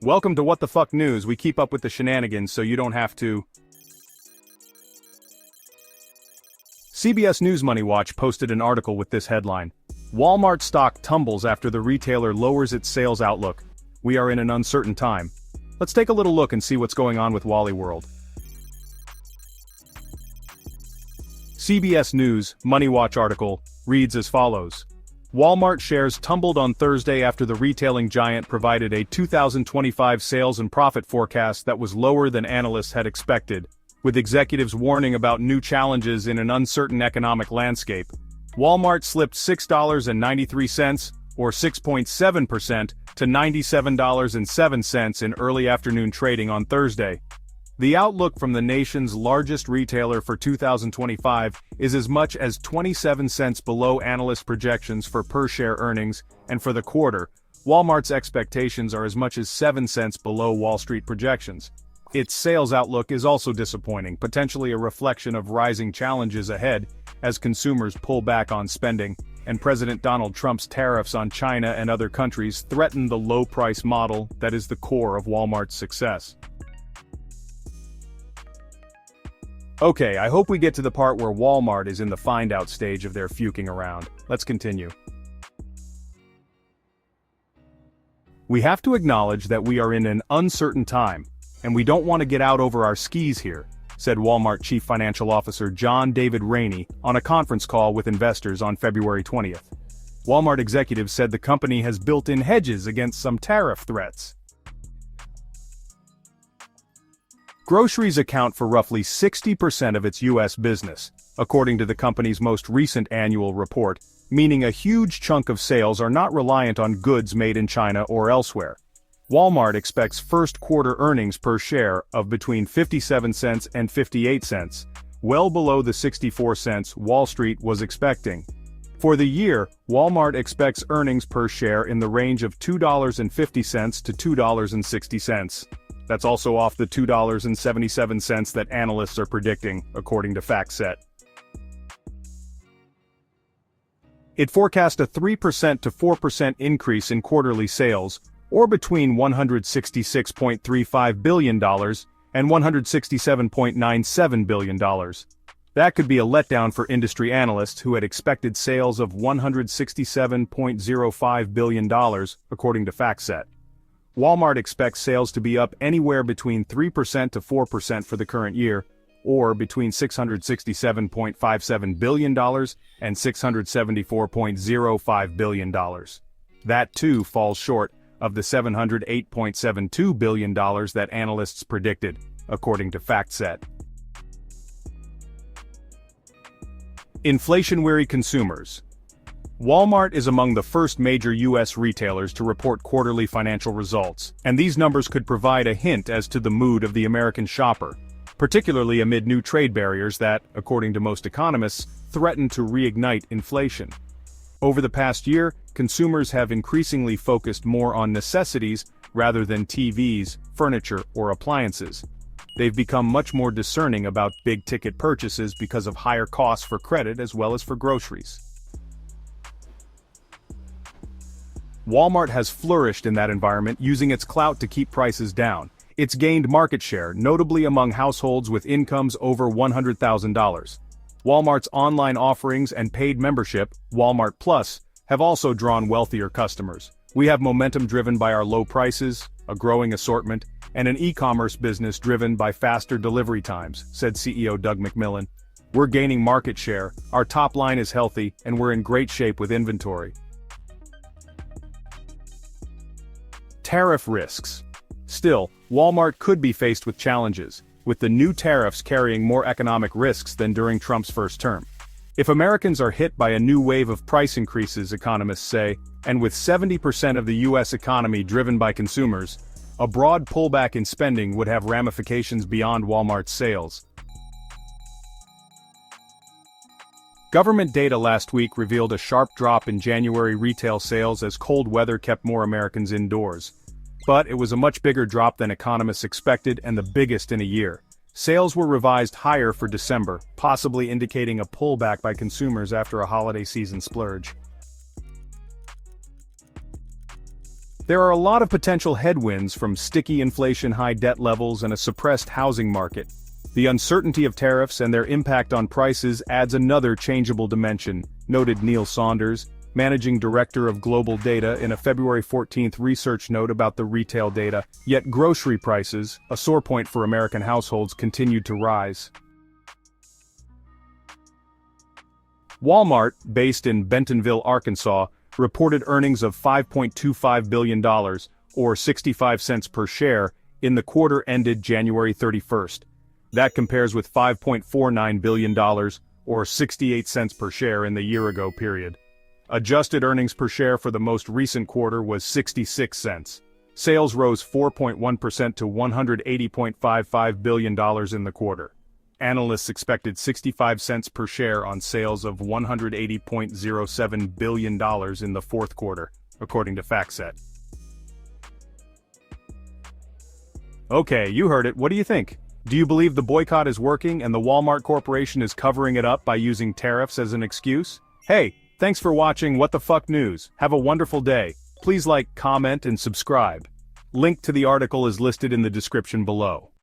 Welcome to What the Fuck News. We keep up with the shenanigans so you don't have to. CBS News Money Watch posted an article with this headline: Walmart stock tumbles after the retailer lowers its sales outlook. We are in an uncertain time. Let's take a little look and see what's going on with Wally World. CBS News Money Watch article reads as follows. Walmart shares tumbled on Thursday after the retailing giant provided a 2025 sales and profit forecast that was lower than analysts had expected, with executives warning about new challenges in an uncertain economic landscape. Walmart slipped $6.93, or 6.7%, to $97.07 in early afternoon trading on Thursday. The outlook from the nation's largest retailer for 2025 is as much as 27 cents below analyst projections for per-share earnings, and for the quarter, Walmart's expectations are as much as 7 cents below Wall Street projections. Its sales outlook is also disappointing, potentially a reflection of rising challenges ahead as consumers pull back on spending, and President Donald Trump's tariffs on China and other countries threaten the low-price model that is the core of Walmart's success. Okay, I hope we get to the part where Walmart is in the find-out stage of their fuking around. Let's continue. We have to acknowledge that we are in an uncertain time, and we don't want to get out over our skis here, said Walmart Chief Financial Officer John David Rainey on a conference call with investors on February 20th. Walmart executives said the company has built-in hedges against some tariff threats. Groceries account for roughly 60% of its U.S. business, according to the company's most recent annual report, meaning a huge chunk of sales are not reliant on goods made in China or elsewhere. Walmart expects first-quarter earnings per share of between 57 cents and 58 cents, well below the 64 cents Wall Street was expecting. For the year, Walmart expects earnings per share in the range of $2.50 to $2.60. That's also off the $2.77 that analysts are predicting, according to FactSet. It forecast a 3% to 4% increase in quarterly sales, or between $166.35 billion and $167.97 billion. That could be a letdown for industry analysts who had expected sales of $167.05 billion, according to FactSet. Walmart expects sales to be up anywhere between 3% to 4% for the current year, or between $667.57 billion and $674.05 billion. That too falls short of the $708.72 billion that analysts predicted, according to FactSet. Inflation-weary consumers. Walmart is among the first major U.S. retailers to report quarterly financial results, and these numbers could provide a hint as to the mood of the American shopper, particularly amid new trade barriers that, according to most economists, threaten to reignite inflation. Over the past year, consumers have increasingly focused more on necessities rather than TVs, furniture, or appliances. They've become much more discerning about big-ticket purchases because of higher costs for credit as well as for groceries. Walmart has flourished in that environment, using its clout to keep prices down. It's gained market share, notably among households with incomes over $100,000. Walmart's online offerings and paid membership, Walmart Plus, have also drawn wealthier customers. We have momentum driven by our low prices, a growing assortment, and an e-commerce business driven by faster delivery times, said CEO Doug McMillon. We're gaining market share, our top line is healthy, and we're in great shape with inventory. Tariff risks. Still, Walmart could be faced with challenges, with the new tariffs carrying more economic risks than during Trump's first term. If Americans are hit by a new wave of price increases, economists say, and with 70% of the U.S. economy driven by consumers, a broad pullback in spending would have ramifications beyond Walmart's sales. Government data last week revealed a sharp drop in January retail sales as cold weather kept more Americans indoors. But it was a much bigger drop than economists expected and the biggest in a year. Sales were revised higher for December, possibly indicating a pullback by consumers after a holiday season splurge. There are a lot of potential headwinds from sticky inflation, high debt levels, and a suppressed housing market. The uncertainty of tariffs and their impact on prices adds another changeable dimension, noted Neil Saunders, managing director of global data, in a February 14 research note about the retail data. Yet grocery prices, a sore point for American households, continued to rise. Walmart, based in Bentonville, Arkansas, reported earnings of $5.25 billion, or 65 cents per share, in the quarter ended January 31st. That compares with $5.49 billion, or 68 cents per share in the year-ago period. Adjusted earnings per share for the most recent quarter was 66 cents. Sales rose 4.1% to $180.55 billion in the quarter. Analysts expected 65 cents per share on sales of $180.07 billion in the fourth quarter, according to FactSet. Okay, you heard it. What do you think? Do you believe the boycott is working and the Walmart Corporation is covering it up by using tariffs as an excuse? Hey, thanks for watching What the Fuck News. Have a wonderful day. Please like, comment, and subscribe. Link to the article is listed in the description below.